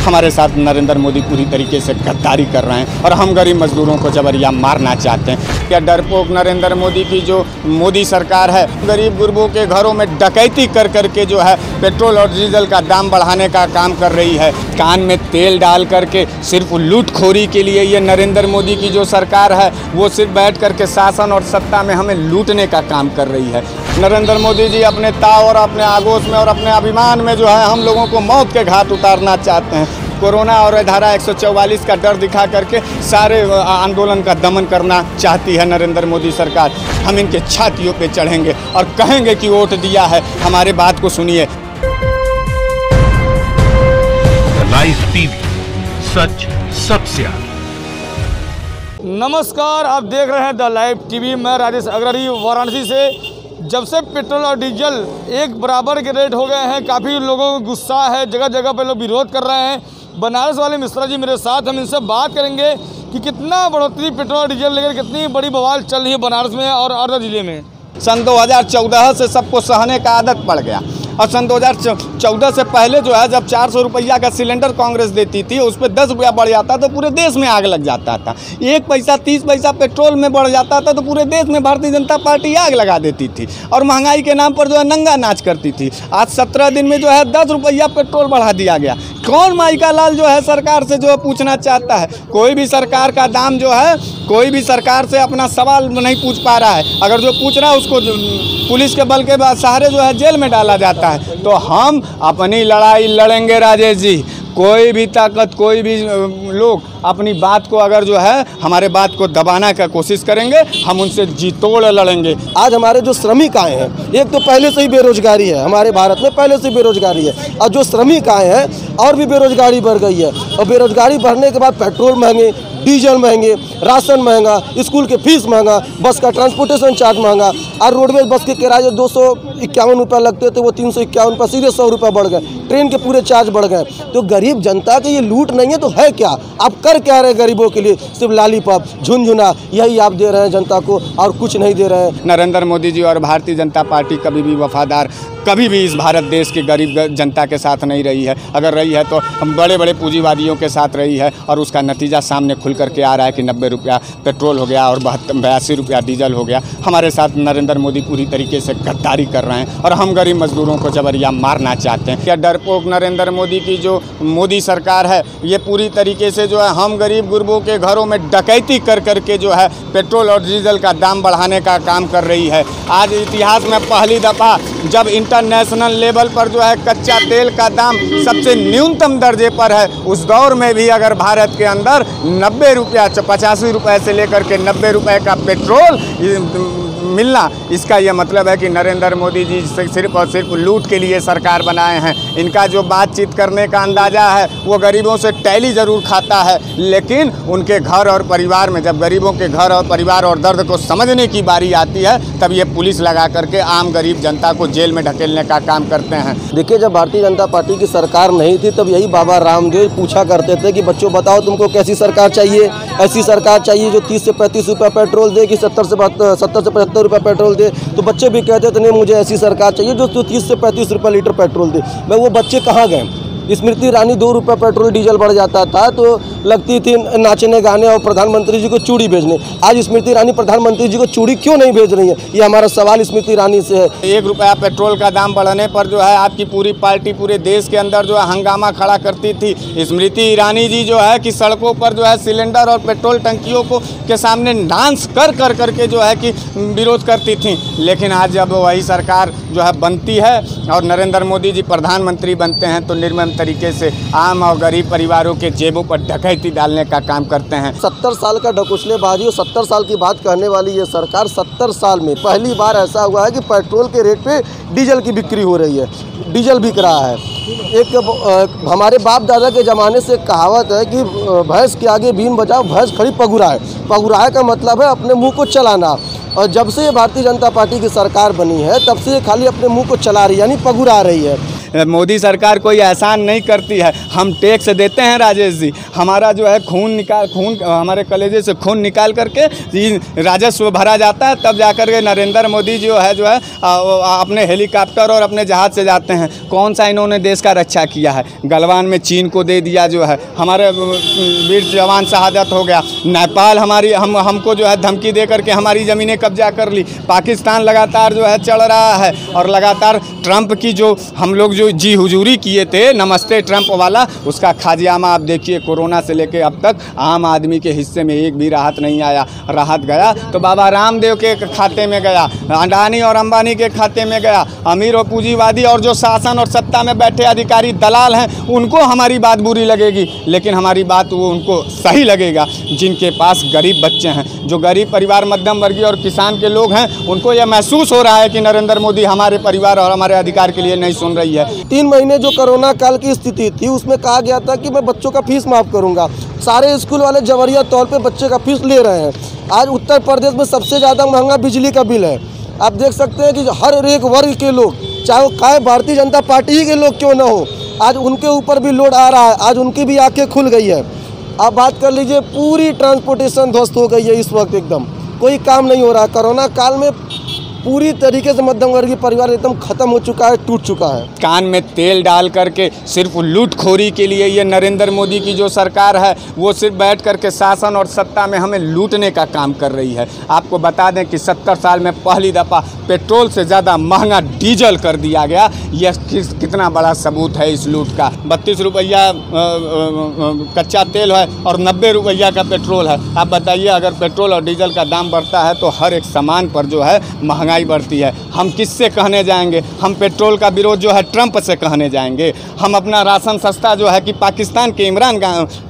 हमारे साथ नरेंद्र मोदी पूरी तरीके से गद्दारी कर रहे हैं और हम गरीब मजदूरों को जबरिया मारना चाहते हैं। क्या डरपोक नरेंद्र मोदी की जो मोदी सरकार है गरीब गुरबों के घरों में डकैती कर करके जो है पेट्रोल और डीजल का दाम बढ़ाने का काम कर रही है। कान में तेल डाल करके सिर्फ लूटखोरी के लिए ये नरेंद्र मोदी की जो सरकार है वो सिर्फ बैठ करके शासन और सत्ता में हमें लूटने का काम कर रही है। नरेंद्र मोदी जी अपने ताव और अपने आगोश में और अपने अभिमान में जो है हम लोगों को मौत के घाट उतारना चाहते हैं। कोरोना और धारा 144 का डर दिखा करके सारे आंदोलन का दमन करना चाहती है नरेंद्र मोदी सरकार। हम इनके छातियों पे चढ़ेंगे और कहेंगे कि वोट दिया है, हमारे बात को सुनिए। लाइव टीवी, सच सबसे आगे। नमस्कार, आप देख रहे हैं द लाइव टीवी। मैं राजेश अग्रवाल वाराणसी से। जब से पेट्रोल और डीजल एक बराबर के रेट हो गए हैं, काफ़ी लोगों को गुस्सा है, जगह जगह पे लोग विरोध कर रहे हैं। बनारस वाले मिश्रा जी मेरे साथ, हम इनसे बात करेंगे कि कितना बढ़ोतरी पेट्रोल और डीजल लेकर कितनी बड़ी बवाल चल रही है बनारस में और अर्धा जिले में। सन 2014 से सबको सहने का आदत पड़ गया और सन 2014 से पहले जो है जब 400 रुपया का सिलेंडर कांग्रेस देती थी, उस पर 10 रुपया बढ़ जाता तो पूरे देश में आग लग जाता था। 1 पैसा 30 पैसा पेट्रोल में बढ़ जाता था तो पूरे देश में भारतीय जनता पार्टी आग लगा देती थी और महंगाई के नाम पर जो है नंगा नाच करती थी। आज 17 दिन में जो है 10 रुपया पेट्रोल बढ़ा दिया गया। कौन माई का लाल जो है सरकार से जो पूछना चाहता है? कोई भी सरकार का दाम जो है कोई भी सरकार से अपना सवाल नहीं पूछ पा रहा है। अगर जो पूछ रहा है उसको पुलिस के बल के सहारे जो है जेल में डाला जाता है। तो हम अपनी लड़ाई लड़ेंगे राजेश जी। कोई भी ताकत, कोई भी लोग अपनी बात को अगर जो है हमारे बात को दबाना का कोशिश करेंगे, हम उनसे जी तोड़ लड़ेंगे। आज हमारे जो श्रमिक आए हैं, एक तो पहले से ही बेरोजगारी है, हमारे भारत में पहले से बेरोजगारी है, और जो श्रमिक आए हैं और भी बेरोजगारी बढ़ गई है। और बेरोजगारी बढ़ने के बाद पेट्रोल महंगे, डीजल महंगे, राशन महंगा, स्कूल के फीस महंगा, बस का ट्रांसपोर्टेशन चार्ज महंगा, और रोडवेज बस के किराए 251 रुपये लगते थे वो 351 रुपये, सीधे 100 रुपये बढ़ गए। ट्रेन के पूरे चार्ज बढ़ गए। तो गरीब जनता के ये लूट नहीं है तो है क्या? आप कर क्या रहे गरीबों के लिए? सिर्फ लालीपॉप, झुनझुना, यही आप दे रहे हैं जनता को और कुछ नहीं दे रहे हैं। नरेंद्र मोदी जी और भारतीय जनता पार्टी कभी भी वफादार, कभी भी इस भारत देश की गरीब जनता के साथ नहीं रही है। अगर रही है तो हम बड़े बड़े पूंजीवादियों के साथ रही है और उसका नतीजा सामने खुल करके आ रहा है कि 90 रुपया पेट्रोल हो गया और 82 रुपया डीजल हो गया। हमारे साथ नरेंद्र मोदी पूरी तरीके से गद्दारी कर रहे हैं और हम गरीब मजदूरों को जबरिया मारना चाहते हैं। क्या डरपोक नरेंद्र मोदी की जो मोदी सरकार है ये पूरी तरीके से जो है हम गरीब गुरबों के घरों में डकैती कर करके जो है पेट्रोल और डीजल का दाम बढ़ाने का काम कर रही है। आज इतिहास में पहली दफ़ा जब इंटरनेशनल लेवल पर जो है कच्चा तेल का दाम सबसे न्यूनतम दर्जे पर है, उस दौर में भी अगर भारत के अंदर 90 रुपया 85 रुपये से लेकर के 90 रुपये का पेट्रोल मिलना, इसका यह मतलब है कि नरेंद्र मोदी जी सिर्फ और सिर्फ लूट के लिए सरकार बनाए हैं। इनका जो बातचीत करने का अंदाज़ा है वो गरीबों से टैली ज़रूर खाता है, लेकिन उनके घर और परिवार में जब गरीबों के घर और परिवार और दर्द को समझने की बारी आती है तब ये पुलिस लगा करके आम गरीब जनता को जेल में ढकेलने का काम करते हैं। देखिए, जब भारतीय जनता पार्टी की सरकार नहीं थी तब यही बाबा रामदेव पूछा करते थे कि बच्चों बताओ तुमको कैसी सरकार चाहिए? ऐसी सरकार चाहिए जो 30 से 35 रुपये पेट्रोल दे कि 70 से 75 रुपये पेट्रोल दे। तो बच्चे भी कहते थे नहीं, मुझे ऐसी सरकार चाहिए जो 30 से 35 रुपये लीटर पेट्रोल दे। मैं वो बच्चे कहाँ गए? स्मृति ईरानी 2 रुपये पेट्रोल डीजल बढ़ जाता था तो लगती थी नाचने गाने और प्रधानमंत्री जी को चूड़ी भेजने। आज स्मृति ईरानी प्रधानमंत्री जी को चूड़ी क्यों नहीं भेज रही है? ये हमारा सवाल स्मृति ईरानी से है। 1 रुपया पेट्रोल का दाम बढ़ने पर जो है आपकी पूरी पार्टी पूरे देश के अंदर जो है हंगामा खड़ा करती थी। स्मृति ईरानी जी जो है कि सड़कों पर जो है सिलेंडर और पेट्रोल टंकियों को के सामने डांस कर करके जो है कि विरोध करती थी। लेकिन आज जब वही सरकार जो है बनती है और नरेंद्र मोदी जी प्रधानमंत्री बनते हैं तो निर्मम तरीके से आम और गरीब परिवारों के जेबों पर डकैती डालने का काम करते हैं। 70 साल का ढकोसलेबाजी और 70 साल की बात करने वाली ये सरकार 70 साल में पहली बार ऐसा हुआ है कि पेट्रोल के रेट पे डीजल की बिक्री हो रही है, डीजल बिक रहा है। हमारे बाप दादा के ज़माने से कहावत है कि भैंस के आगे बीन बजाओ, भैंस खड़ी पगुराए। पगुराए का मतलब है अपने मुँह को चलाना। और जब से भारतीय जनता पार्टी की सरकार बनी है तब से खाली अपने मुंह को चला रही है, यानी पगुरा रही है। मोदी सरकार कोई एहसान नहीं करती है। हम टैक्स देते हैं राजेश जी, हमारा जो है खून हमारे कलेजे से खून निकाल करके राजस्व भरा जाता है, तब जाकर के नरेंद्र मोदी जो है अपने हेलीकॉप्टर और अपने जहाज़ से जाते हैं। कौन सा इन्होंने देश का रक्षा किया है? गलवान में चीन को दे दिया, जो है हमारे वीर जवान शहादत हो गया। नेपाल हमको जो है धमकी दे करके हमारी ज़मीनें कब्जा कर ली। पाकिस्तान लगातार जो है चढ़ रहा है, और लगातार ट्रंप की जो हम लोग जो जी हुजूरी किए थे, नमस्ते ट्रंप वाला, उसका खाजियामा आप देखिए। कोरोना से लेके अब तक आम आदमी के हिस्से में एक भी राहत नहीं आया। राहत गया तो बाबा रामदेव के खाते में गया, अडानी और अंबानी के खाते में गया। अमीर और पूंजीवादी और जो शासन और सत्ता में बैठे अधिकारी दलाल हैं, उनको हमारी बात बुरी लगेगी, लेकिन हमारी बात वो उनको सही लगेगा जिनके पास गरीब बच्चे हैं, जो गरीब परिवार, मध्यम वर्गीय और किसान के लोग हैं। उनको यह महसूस हो रहा है कि नरेंद्र मोदी हमारे परिवार और हमारे अधिकार के लिए नहीं सुन रही है। 3 महीने जो कोरोना काल की स्थिति थी, उसमें कहा गया था कि मैं बच्चों का फीस माफ़ करूंगा। सारे स्कूल वाले जबरिया तौर पे बच्चे का फीस ले रहे हैं। आज उत्तर प्रदेश में सबसे ज़्यादा महंगा बिजली का बिल है। आप देख सकते हैं कि हर एक वर्ग के लोग, चाहे वो काय भारतीय जनता पार्टी ही के लोग क्यों ना हो, आज उनके ऊपर भी लोड आ रहा है। आज उनकी भी आंखें खुल गई है। आप बात कर लीजिए, पूरी ट्रांसपोर्टेशन ध्वस्त हो गई है इस वक्त, एकदम कोई काम नहीं हो रहा। कोरोना काल में पूरी तरीके से मध्यम वर्गीय परिवार एकदम खत्म हो चुका है, टूट चुका है। कान में तेल डाल करके सिर्फ लूटखोरी के लिए ये नरेंद्र मोदी की जो सरकार है, वो सिर्फ बैठ करके शासन और सत्ता में हमें लूटने का काम कर रही है। आपको बता दें कि 70 साल में पहली दफ़ा पेट्रोल से ज़्यादा महंगा डीजल कर दिया गया। यह कितना बड़ा सबूत है इस लूट का। 32 रुपया कच्चा तेल है और 90 रुपया का पेट्रोल है। आप बताइए, अगर पेट्रोल और डीजल का दाम बढ़ता है तो हर एक सामान पर जो है महंगाई बढ़ती है। हम किससे कहने जाएंगे? हम पेट्रोल का विरोध जो है ट्रंप से कहने जाएंगे? हम अपना राशन सस्ता जो है कि पाकिस्तान के इमरान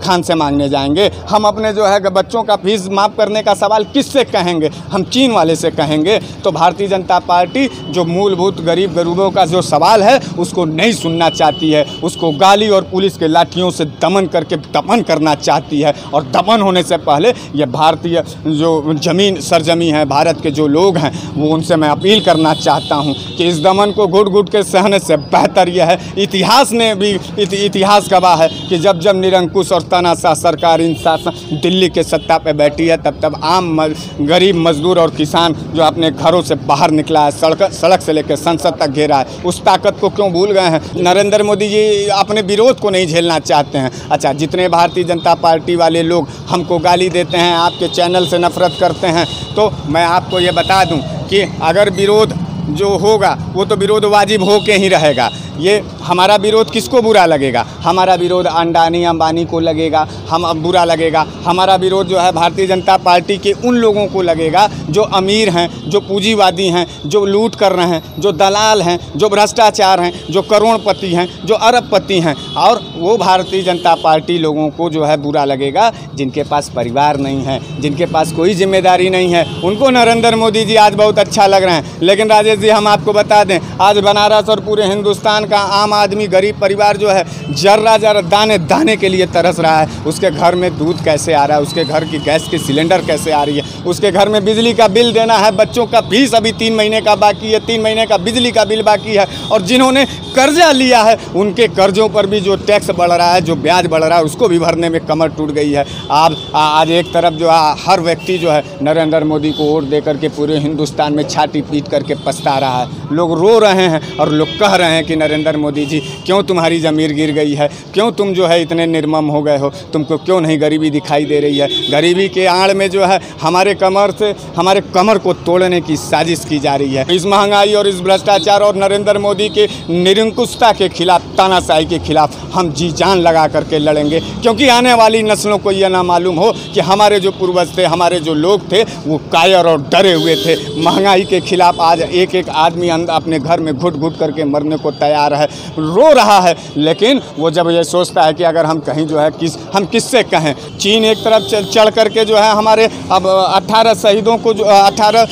खान से मांगने जाएंगे? हम अपने जो है बच्चों का फीस माफ़ करने का सवाल किससे कहेंगे? हम चीन वाले से कहेंगे? तो भारतीय जनता पार्टी जो मूलभूत गरीबों का जो सवाल है उसको नहीं सुनना चाहती है। उसको गाली और पुलिस के लाठियों से दमन करके दमन करना चाहती है। और दमन होने से पहले ये भारतीय जो सरजमी है, भारत के जो लोग हैं, वो उनसे मैं अपील करना चाहता हूं कि इस दमन को घुट घुट के सहने से बेहतर यह है। इतिहास ने भी इतिहास गवाह है कि जब जब निरंकुश और तानाशाह सरकार इन शासन दिल्ली के सत्ता पे बैठी है, तब तब आम गरीब मजदूर और किसान जो अपने घरों से बाहर निकला है, सड़क से लेकर संसद तक घेरा है, उस ताकत को क्यों भूल गए हैं? नरेंद्र मोदी जी अपने विरोध को नहीं झेलना चाहते हैं। अच्छा, जितने भारतीय जनता पार्टी वाले लोग हमको गाली देते हैं, आपके चैनल से नफरत करते हैं, तो मैं आपको ये बता दूं कि अगर विरोध जो होगा वो तो विरोध वाजिब हो के ही रहेगा। ये हमारा विरोध किसको बुरा लगेगा? हमारा विरोध अडानी अंबानी को लगेगा, हम बुरा लगेगा। हमारा विरोध जो है भारतीय जनता पार्टी के उन लोगों को लगेगा जो अमीर हैं, जो पूंजीवादी हैं, जो लूट कर रहे हैं, जो दलाल हैं, जो भ्रष्टाचार हैं, जो करोड़पति हैं, जो अरबपति हैं। और वो भारतीय जनता पार्टी लोगों को जो है बुरा लगेगा जिनके पास परिवार नहीं है, जिनके पास कोई जिम्मेदारी नहीं है। उनको नरेंद्र मोदी जी आज बहुत अच्छा लग रहे हैं। लेकिन राजेश जी, हम आपको बता दें, आज बनारस और पूरे हिंदुस्तान का आम आदमी, गरीब परिवार जो है जर्रा दाने दाने के लिए तरस रहा है। उसके घर में दूध कैसे आ रहा है, उसके घर की गैस की सिलेंडर कैसे आ रही है, उसके घर में बिजली का बिल देना है, बच्चों का फीस अभी 3 महीने का बाकी है, 3 महीने का बिजली का बिल बाकी है। और जिन्होंने कर्जा लिया है उनके कर्जों पर भी जो टैक्स बढ़ रहा है, जो ब्याज बढ़ रहा है, उसको भी भरने में कमर टूट गई है। आज एक तरफ जो हर व्यक्ति जो है नरेंद्र मोदी को वोट दे करके पूरे हिंदुस्तान में छाती पीट करके पछता रहा है। लोग रो रहे हैं और लोग कह रहे हैं कि नरेंद्र मोदी जी, क्यों तुम्हारी ज़मीर गिर गई है? क्यों तुम जो है इतने निर्मम हो गए हो? तुमको क्यों नहीं गरीबी दिखाई दे रही है? गरीबी के आड़ में जो है हमारे कमर को तोड़ने की साजिश की जा रही है। इस महंगाई और इस भ्रष्टाचार और नरेंद्र मोदी के निरंकुशता के खिलाफ, तानाशाही के खिलाफ हम जी जान लगा करके लड़ेंगे। क्योंकि आने वाली नस्लों को यह ना मालूम हो कि हमारे जो पूर्वज थे, हमारे जो लोग थे, वो कायर और डरे हुए थे। महंगाई के खिलाफ आज एक एक आदमी अपने घर में घुट घुट करके मरने को तैयार है, रो रहा है। लेकिन वो जब ये सोचता है कि अगर हम कहीं जो है हम किससे कहें? चीन एक तरफ चढ़ करके जो है हमारे अब 18 शहीदों को, जो 18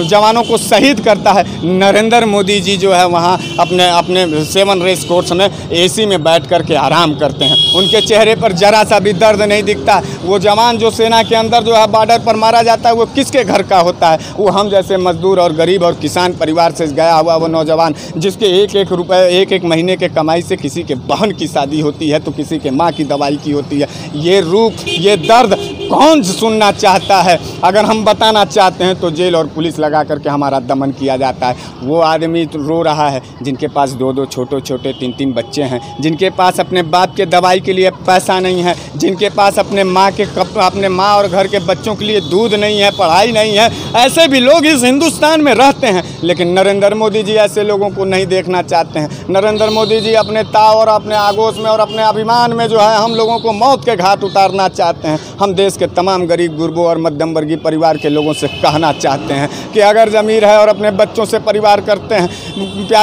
जवानों को शहीद करता है, नरेंद्र मोदी जी जो है वहाँ अपने 7 रेस कोर्स में एसी में बैठ कर के आराम करते हैं। उनके चेहरे पर जरा सा भी दर्द नहीं दिखता। वो जवान जो सेना के अंदर जो है बॉर्डर पर मारा जाता है, वो किसके घर का होता है? वो हम जैसे मजदूर और गरीब और किसान परिवार से गया हुआ वो नौजवान, जिसके एक रुपए एक महीने के कमाई से किसी के बहन की शादी होती है तो किसी के माँ की दवाई की होती है। ये रूप, ये दर्द कौन सुनना चाहता है? अगर हम बताना चाहते हैं तो जेल और पुलिस लगा करके हमारा दमन किया जाता है। वो आदमी रो रहा है जिनके पास 2-2 छोटे 3-3 बच्चे हैं, जिनके पास अपने बाप के दवाई के लिए पैसा नहीं है, जिनके पास अपने माँ और घर के बच्चों के लिए दूध नहीं है, पढ़ाई नहीं है। ऐसे भी लोग इस हिंदुस्तान में रहते हैं, लेकिन नरेंद्र मोदी जी ऐसे लोगों को नहीं देखना चाहते हैं। नरेंद्र मोदी जी अपने ताव और अपने आगोश में और अपने अभिमान में जो है हम लोगों को मौत के घाट उतारना चाहते हैं। हम देश के तमाम गरीब गुरबों और मध्यम वर्गीय परिवार के लोगों से कहना चाहते हैं कि अगर ज़मीर है और अपने बच्चों से प्यार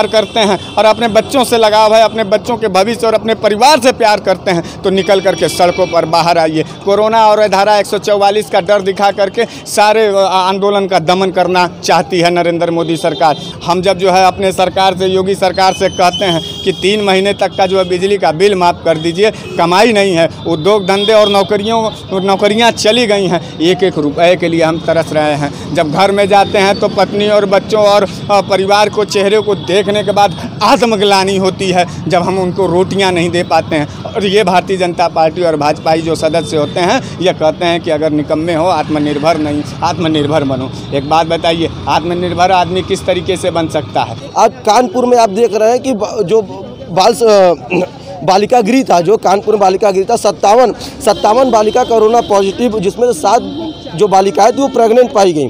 करते हैं और अपने बच्चों से लगाव है, अपने बच्चों के भविष्य और अपने परिवार से प्यार करते हैं, तो निकल करके सड़कों पर बाहर आइए। कोरोना और धारा 144 का डर दिखा करके सारे आंदोलन का दमन करना चाहती है नरेंद्र मोदी सरकार। हम जब जो है अपने सरकार से, योगी सरकार से कहते हैं कि 3 महीने तक का जो है बिजली का बिल माफ़ कर दीजिए, कमाई नहीं है, उद्योग धंधे और नौकरियां चली गई हैं, एक रुपए के लिए हम तरस रहे हैं। जब घर में जाते हैं तो पत्नी और बच्चों और परिवार को चेहरे को देखने के बाद आत्मग्लानि होती है जब हम उनको रोटियां नहीं दे पाते हैं। और ये भारतीय जनता पार्टी और भाजपाई जो सदस्य होते हैं ये कहते हैं कि अगर निकम्मे हो, आत्मनिर्भर बनो। एक बात बताइए, आत्मनिर्भर आदमी किस तरीके से बन सकता है? आज कानपुर में आप देख रहे हैं कि जो बालिका गृह था, जो कानपुर में बालिका गृह था, 57 बालिका कोरोना पॉजिटिव, जिसमें से 7 जो बालिकाएं थी वो प्रेग्नेंट पाई गई,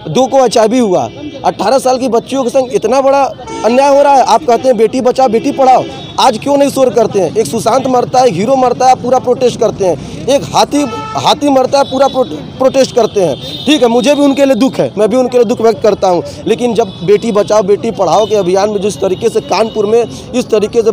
2 को HIV हुआ। 18 साल की बच्चियों के संग इतना बड़ा अन्याय हो रहा है। आप कहते हैं बेटी बचाओ बेटी पढ़ाओ, आज क्यों नहीं शोर करते हैं? एक सुशांत मरता है, एक हीरो मरता है, पूरा प्रोटेस्ट करते हैं। एक हाथी मरता है, पूरा प्रोटेस्ट करते हैं। ठीक है, मुझे भी उनके लिए दुख है, मैं भी उनके लिए दुख व्यक्त करता हूं। लेकिन जब बेटी बचाओ बेटी पढ़ाओ के अभियान में जिस तरीके से कानपुर में इस तरीके से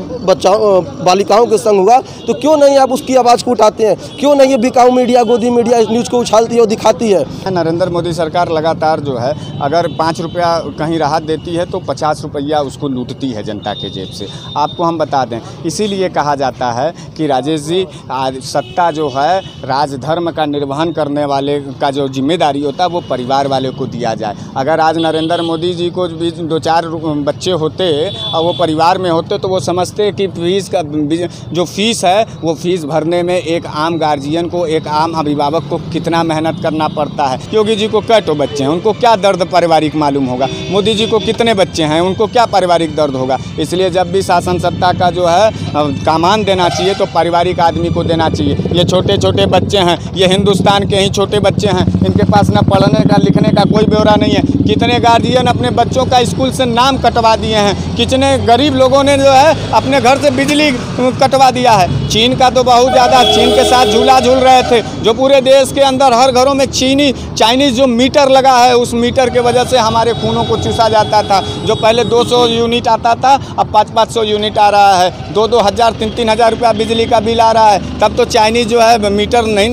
बालिकाओं के संग हुआ, तो क्यों नहीं आप उसकी आवाज़ को उठाते हैं? क्यों नहीं ये बिकाऊ मीडिया, गोदी मीडिया इस न्यूज़ को उछालती है और दिखाती है? नरेंद्र मोदी सरकार लगातार जो है अगर 5 रुपया कहीं राहत देती है तो 50 रुपया उसको लूटती है जनता के जेब से। आपको हम बता दें, इसीलिए कहा जाता है कि राजेश जी, सत्ता जो है राजधर्म का निर्वहन करने वाले का जो जिम्मेदारी होता है वो परिवार वाले को दिया जाए। अगर आज नरेंद्र मोदी जी को 2-4 बच्चे होते और वो परिवार में होते तो वो समझते कि जो फीस है वो फीस भरने में एक आम गार्जियन को, एक आम अभिभावक को कितना मेहनत करना पड़ता है। योगी जी को कैटो बच्चे हैं, उनको क्या दर्द पारिवारिक मालूम होगा? मोदी जी को कितने बच्चे हैं, उनको क्या पारिवारिक दर्द होगा? इसलिए जब भी शासन सत्ता का जो है कामान देना चाहिए तो पारिवारिक आदमी को देना चाहिए। ये छोटे छोटे बच्चे हैं, ये हिंदुस्तान के ही छोटे बच्चे हैं, इनके पास ना पढ़ने का लिखने का कोई ब्यौरा नहीं है। कितने गार्जियन अपने बच्चों का स्कूल से नाम कटवा दिए हैं, कितने गरीब लोगों ने जो है अपने घर से बिजली कटवा दिया है। चीन का तो बहुत ज़्यादा, चीन के साथ झूला झूल रहे थे, जो पूरे देश के अंदर हर घरों में चाइनीज़ जो मीटर लगा है, उस मीटर के वजह से हमारे खूनों को चूसा जाता था। जो पहले 200 यूनिट आता था, अब 500-500 यूनिट आ रहा है, 2-2 हज़ार 3-3 हज़ार रुपया बिजली का बिल आ रहा है। तब तो चाइनीज़ जो है मीटर नहीं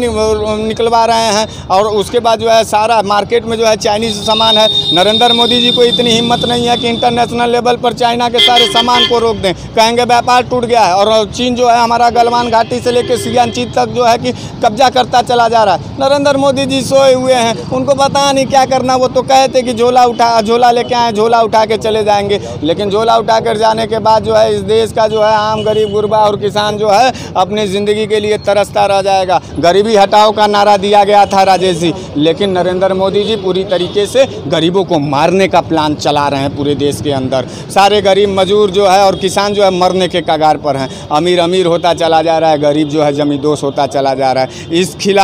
निकलवा रहे हैं, और उसके बाद जो है सारा मार्केट में जो है चाइनीज़ सामान है। नरेंद्र मोदी जी को इतनी हिम्मत नहीं है कि इंटरनेशनल लेवल पर चाइना के सारे सामान को रोक दें, कहेंगे व्यापार टूट गया है। और चीन जो है हमारा गलवान घाटी से लेकर सियाचिन तक जो है कि कब्जा करता चला जा रहा है। नरेंद्र मोदी जी सोए हुए हैं, उनको पता नहीं क्या करना। वो तो कहते कि झोला लेके आए, झोला उठा के चले जाएंगे, लेकिन झोला उठा कर जाने के बाद जो है इस देश का जो है आम गरीब गुरबा और किसान जो है अपनी ज़िंदगी के लिए तरसता रह जाएगा। गरीबी हटाओ का नारा दिया गया था राजेश जी, लेकिन नरेंद्र मोदी जी पूरी तरीके से गरीबों को मारने का प्लान चला रहे हैं पूरे देश के अंदर। सारे गरीब मजदूर जो है और किसान जो है मरने के कगार पर हैं। अमीर अमीर होता चला जा रहा है, गरीब जो है जमींदोज होता चला जा रहा है।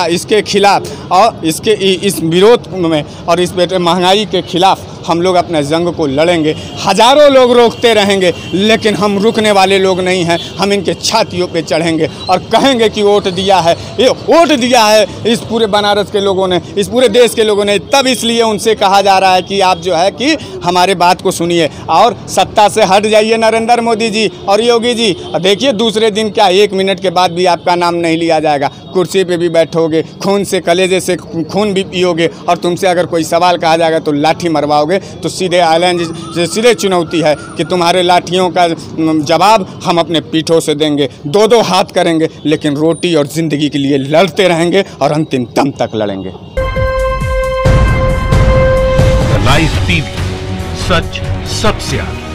इसके खिलाफ और इस विरोध में और इस महंगाई के खिलाफ हम लोग अपने जंग को लड़ेंगे। हज़ारों लोग रोकते रहेंगे, लेकिन हम रुकने वाले लोग नहीं हैं। हम इनके छातियों पे चढ़ेंगे और कहेंगे कि वोट दिया है, ये वोट दिया है इस पूरे बनारस के लोगों ने, इस पूरे देश के लोगों ने। तब इसलिए उनसे कहा जा रहा है कि आप जो है कि हमारे बात को सुनिए और सत्ता से हट जाइए नरेंद्र मोदी जी और योगी जी। देखिए दूसरे दिन क्या 1 मिनट के बाद भी आपका नाम नहीं लिया जाएगा। कुर्सी पे भी बैठोगे, खून से कलेजे से खून भी पियोगे, और तुमसे अगर कोई सवाल कहा जाएगा तो लाठी मरवाओगे। तो सीधे आइलैंड से सीधे चुनौती है कि तुम्हारे लाठियों का जवाब हम अपने पीठों से देंगे। 2-2 हाथ करेंगे, लेकिन रोटी और ज़िंदगी के लिए लड़ते रहेंगे और अंतिम दम तक लड़ेंगे। लाइव टीवी, सच सबसे आगे।